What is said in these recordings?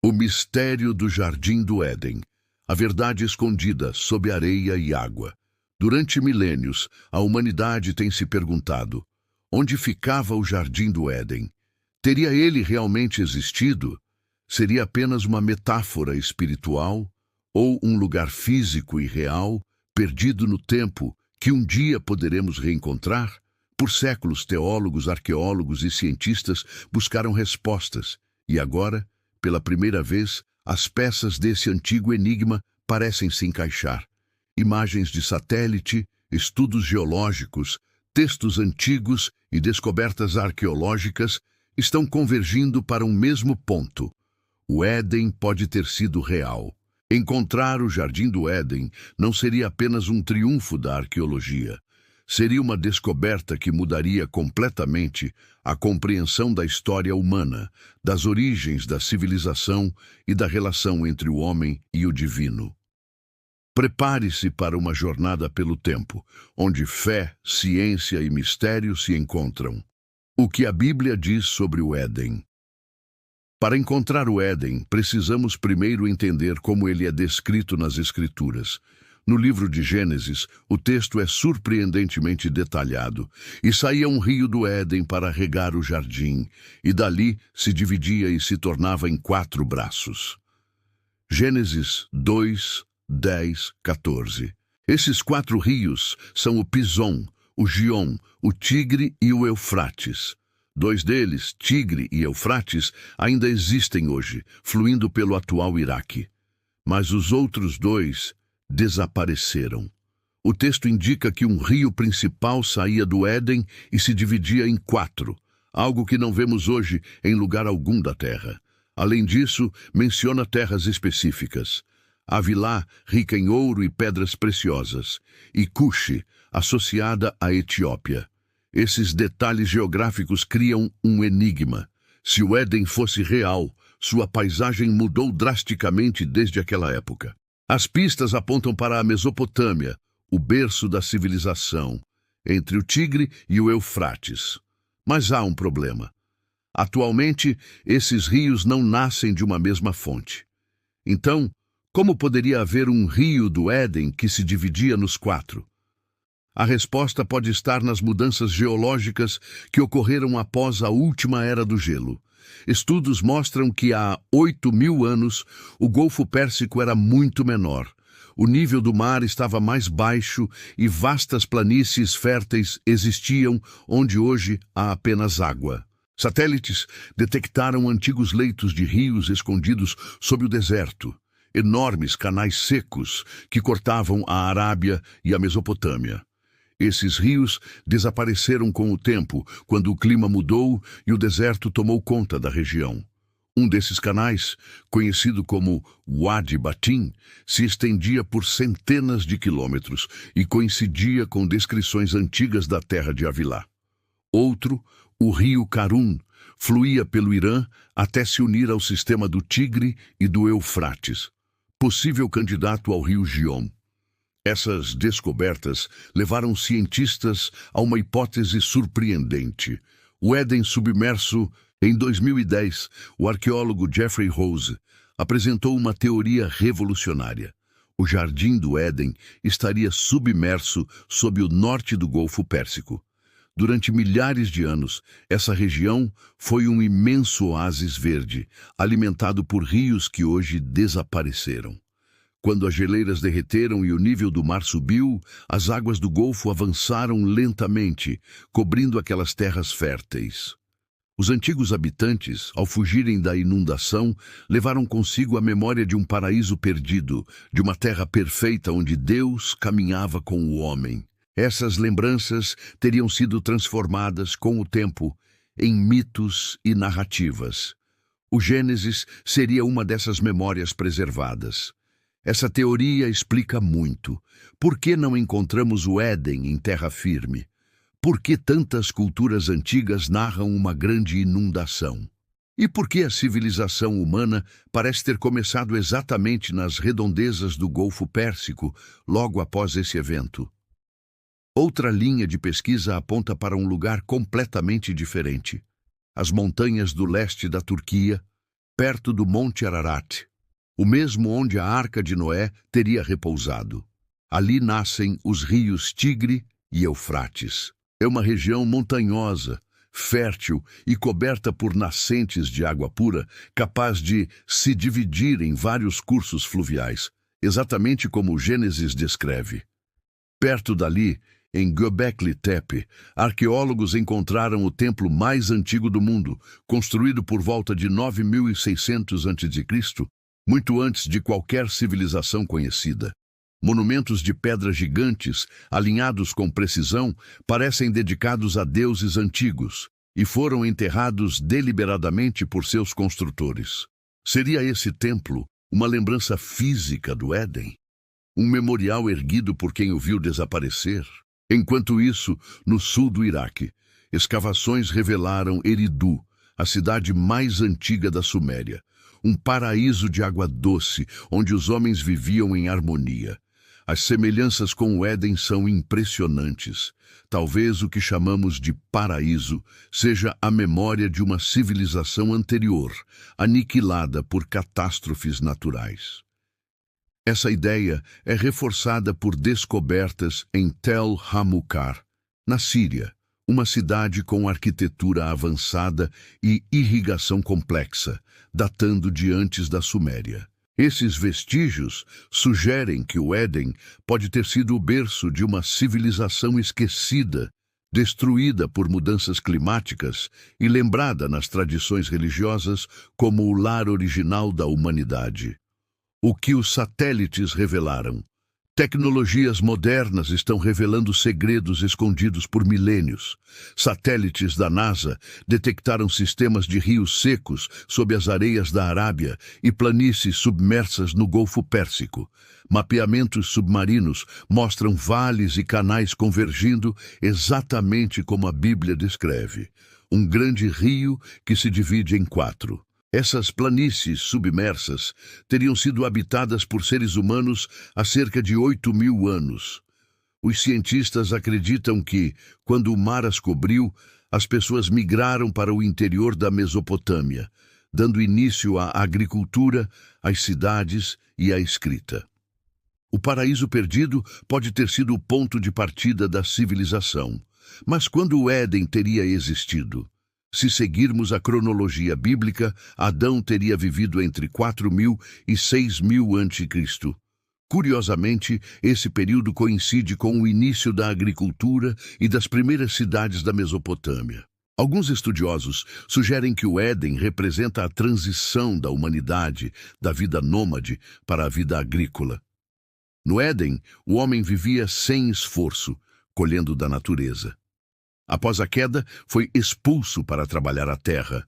O mistério do Jardim do Éden. A verdade escondida sob areia e água. Durante milênios, a humanidade tem se perguntado: onde ficava o Jardim do Éden? Teria ele realmente existido? Seria apenas uma metáfora espiritual? Ou um lugar físico e real, perdido no tempo, que um dia poderemos reencontrar? Por séculos, teólogos, arqueólogos e cientistas buscaram respostas, e agora, pela primeira vez, as peças desse antigo enigma parecem se encaixar. Imagens de satélite, estudos geológicos, textos antigos e descobertas arqueológicas estão convergindo para um mesmo ponto. O Éden pode ter sido real. Encontrar o Jardim do Éden não seria apenas um triunfo da arqueologia. Seria uma descoberta que mudaria completamente a compreensão da história humana, das origens da civilização e da relação entre o homem e o divino. Prepare-se para uma jornada pelo tempo, onde fé, ciência e mistério se encontram. O que a Bíblia diz sobre o Éden? Para encontrar o Éden, precisamos primeiro entender como ele é descrito nas Escrituras. No livro de Gênesis, o texto é surpreendentemente detalhado. E saía um rio do Éden para regar o jardim, e dali se dividia e se tornava em 4 braços. Gênesis 2, 10, 14. Esses 4 rios são o Pison, o Gion, o Tigre e o Eufrates. 2 deles, Tigre e Eufrates, ainda existem hoje, fluindo pelo atual Iraque. Mas os outros 2 desapareceram. O texto indica que um rio principal saía do Éden e se dividia em 4, algo que não vemos hoje em lugar algum da terra. Além disso, menciona terras específicas. Havilá, rica em ouro e pedras preciosas, e Cuxi, associada à Etiópia. Esses detalhes geográficos criam um enigma. Se o Éden fosse real, sua paisagem mudou drasticamente desde aquela época. As pistas apontam para a Mesopotâmia, o berço da civilização, entre o Tigre e o Eufrates. Mas há um problema. Atualmente, esses rios não nascem de uma mesma fonte. Então, como poderia haver um rio do Éden que se dividia nos 4? A resposta pode estar nas mudanças geológicas que ocorreram após a última era do gelo. Estudos mostram que há 8.000 anos o Golfo Pérsico era muito menor. O nível do mar estava mais baixo e vastas planícies férteis existiam onde hoje há apenas água. Satélites detectaram antigos leitos de rios escondidos sob o deserto, enormes canais secos que cortavam a Arábia e a Mesopotâmia. Esses rios desapareceram com o tempo, quando o clima mudou e o deserto tomou conta da região. Um desses canais, conhecido como Wadi Batim, se estendia por centenas de quilômetros e coincidia com descrições antigas da terra de Havilá. Outro, o rio Karun, fluía pelo Irã até se unir ao sistema do Tigre e do Eufrates, possível candidato ao rio Gion. Essas descobertas levaram cientistas a uma hipótese surpreendente. O Éden submerso. Em 2010, o arqueólogo Jeffrey Rose apresentou uma teoria revolucionária. O Jardim do Éden estaria submerso sob o norte do Golfo Pérsico. Durante milhares de anos, essa região foi um imenso oásis verde, alimentado por rios que hoje desapareceram. Quando as geleiras derreteram e o nível do mar subiu, as águas do Golfo avançaram lentamente, cobrindo aquelas terras férteis. Os antigos habitantes, ao fugirem da inundação, levaram consigo a memória de um paraíso perdido, de uma terra perfeita onde Deus caminhava com o homem. Essas lembranças teriam sido transformadas com o tempo em mitos e narrativas. O Gênesis seria uma dessas memórias preservadas. Essa teoria explica muito. Por que não encontramos o Éden em terra firme? Por que tantas culturas antigas narram uma grande inundação? E por que a civilização humana parece ter começado exatamente nas redondezas do Golfo Pérsico, logo após esse evento? Outra linha de pesquisa aponta para um lugar completamente diferente. As montanhas do leste da Turquia, perto do Monte Ararat, o mesmo onde a Arca de Noé teria repousado. Ali nascem os rios Tigre e Eufrates. É uma região montanhosa, fértil e coberta por nascentes de água pura, capaz de se dividir em vários cursos fluviais, exatamente como Gênesis descreve. Perto dali, em Göbekli Tepe, arqueólogos encontraram o templo mais antigo do mundo, construído por volta de 9600 a.C., muito antes de qualquer civilização conhecida. Monumentos de pedras gigantes, alinhados com precisão, parecem dedicados a deuses antigos e foram enterrados deliberadamente por seus construtores. Seria esse templo uma lembrança física do Éden? Um memorial erguido por quem o viu desaparecer? Enquanto isso, no sul do Iraque, escavações revelaram Eridu, a cidade mais antiga da Suméria, um paraíso de água doce, onde os homens viviam em harmonia. As semelhanças com o Éden são impressionantes. Talvez o que chamamos de paraíso seja a memória de uma civilização anterior, aniquilada por catástrofes naturais. Essa ideia é reforçada por descobertas em Tel Hamukar, na Síria, uma cidade com arquitetura avançada e irrigação complexa, datando de antes da Suméria. Esses vestígios sugerem que o Éden pode ter sido o berço de uma civilização esquecida, destruída por mudanças climáticas e lembrada nas tradições religiosas como o lar original da humanidade. O que os satélites revelaram? Tecnologias modernas estão revelando segredos escondidos por milênios. Satélites da NASA detectaram sistemas de rios secos sob as areias da Arábia e planícies submersas no Golfo Pérsico. Mapeamentos submarinos mostram vales e canais convergindo exatamente como a Bíblia descreve. Um grande rio que se divide em 4. Essas planícies submersas teriam sido habitadas por seres humanos há cerca de 8.000 anos. Os cientistas acreditam que, quando o mar as cobriu, as pessoas migraram para o interior da Mesopotâmia, dando início à agricultura, às cidades e à escrita. O paraíso perdido pode ter sido o ponto de partida da civilização. Mas quando o Éden teria existido? Se seguirmos a cronologia bíblica, Adão teria vivido entre 4.000 e 6.000 a.C. Curiosamente, esse período coincide com o início da agricultura e das primeiras cidades da Mesopotâmia. Alguns estudiosos sugerem que o Éden representa a transição da humanidade da vida nômade para a vida agrícola. No Éden, o homem vivia sem esforço, colhendo da natureza. Após a queda, foi expulso para trabalhar a terra,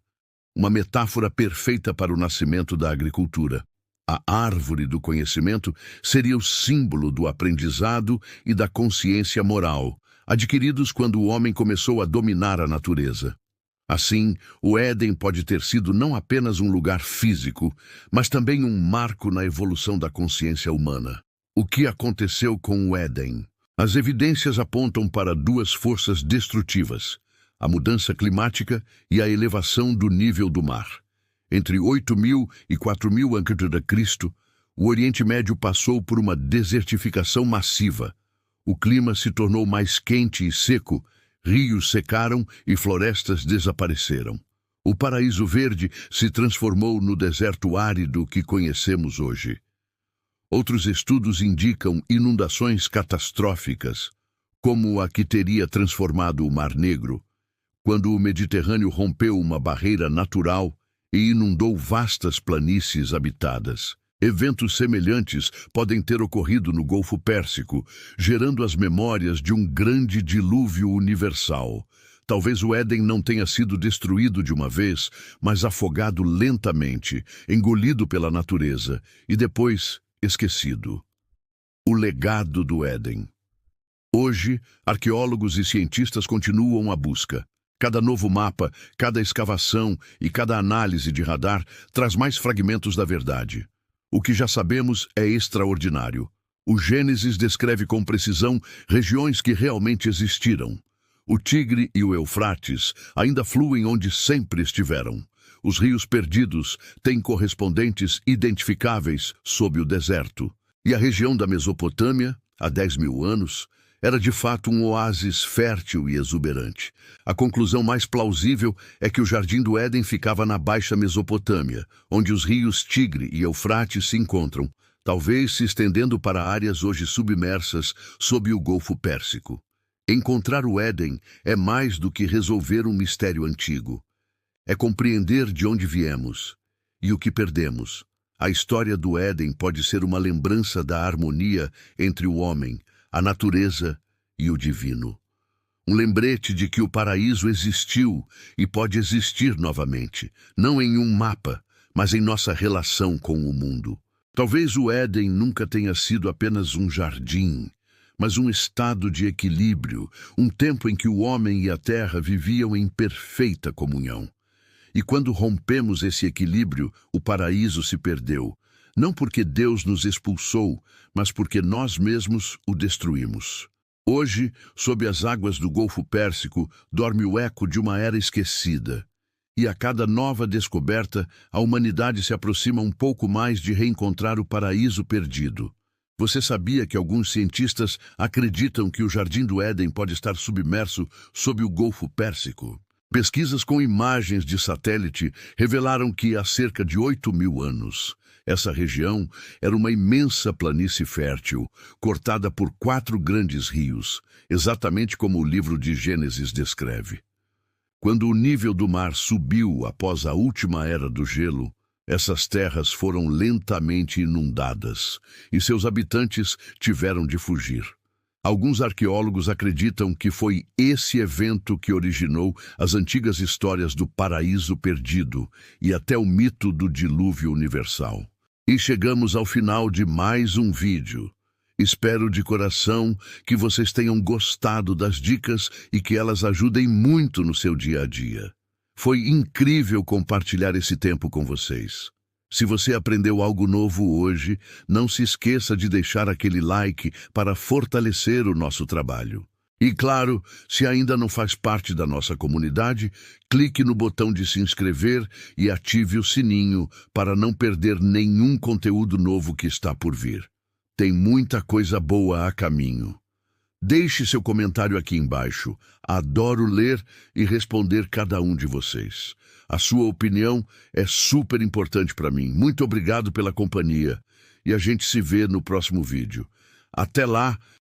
uma metáfora perfeita para o nascimento da agricultura. A árvore do conhecimento seria o símbolo do aprendizado e da consciência moral, adquiridos quando o homem começou a dominar a natureza. Assim, o Éden pode ter sido não apenas um lugar físico, mas também um marco na evolução da consciência humana. O que aconteceu com o Éden? As evidências apontam para duas forças destrutivas, a mudança climática e a elevação do nível do mar. Entre 8.000 e 4.000 a.C., o Oriente Médio passou por uma desertificação massiva. O clima se tornou mais quente e seco, rios secaram e florestas desapareceram. O paraíso verde se transformou no deserto árido que conhecemos hoje. Outros estudos indicam inundações catastróficas, como a que teria transformado o Mar Negro, quando o Mediterrâneo rompeu uma barreira natural e inundou vastas planícies habitadas. Eventos semelhantes podem ter ocorrido no Golfo Pérsico, gerando as memórias de um grande dilúvio universal. Talvez o Éden não tenha sido destruído de uma vez, mas afogado lentamente, engolido pela natureza e depois esquecido. O legado do Éden. Hoje, arqueólogos e cientistas continuam a busca. Cada novo mapa, cada escavação e cada análise de radar traz mais fragmentos da verdade. O que já sabemos é extraordinário. O Gênesis descreve com precisão regiões que realmente existiram. O Tigre e o Eufrates ainda fluem onde sempre estiveram. Os rios perdidos têm correspondentes identificáveis sob o deserto. E a região da Mesopotâmia, há 10.000 anos, era de fato um oásis fértil e exuberante. A conclusão mais plausível é que o Jardim do Éden ficava na Baixa Mesopotâmia, onde os rios Tigre e Eufrates se encontram, talvez se estendendo para áreas hoje submersas sob o Golfo Pérsico. Encontrar o Éden é mais do que resolver um mistério antigo. É compreender de onde viemos e o que perdemos. A história do Éden pode ser uma lembrança da harmonia entre o homem, a natureza e o divino. Um lembrete de que o paraíso existiu e pode existir novamente, não em um mapa, mas em nossa relação com o mundo. Talvez o Éden nunca tenha sido apenas um jardim, mas um estado de equilíbrio, um tempo em que o homem e a terra viviam em perfeita comunhão. E quando rompemos esse equilíbrio, o paraíso se perdeu, não porque Deus nos expulsou, mas porque nós mesmos o destruímos. Hoje, sob as águas do Golfo Pérsico, dorme o eco de uma era esquecida. E a cada nova descoberta, a humanidade se aproxima um pouco mais de reencontrar o paraíso perdido. Você sabia que alguns cientistas acreditam que o Jardim do Éden pode estar submerso sob o Golfo Pérsico? Pesquisas com imagens de satélite revelaram que há cerca de 8.000 anos, essa região era uma imensa planície fértil, cortada por 4 grandes rios, exatamente como o livro de Gênesis descreve. Quando o nível do mar subiu após a última era do gelo, essas terras foram lentamente inundadas e seus habitantes tiveram de fugir. Alguns arqueólogos acreditam que foi esse evento que originou as antigas histórias do paraíso perdido e até o mito do dilúvio universal. E chegamos ao final de mais um vídeo. Espero de coração que vocês tenham gostado das dicas e que elas ajudem muito no seu dia a dia. Foi incrível compartilhar esse tempo com vocês. Se você aprendeu algo novo hoje, não se esqueça de deixar aquele like para fortalecer o nosso trabalho. E claro, se ainda não faz parte da nossa comunidade, clique no botão de se inscrever e ative o sininho para não perder nenhum conteúdo novo que está por vir. Tem muita coisa boa a caminho. Deixe seu comentário aqui embaixo. Adoro ler e responder cada um de vocês. A sua opinião é super importante para mim. Muito obrigado pela companhia. E a gente se vê no próximo vídeo. Até lá!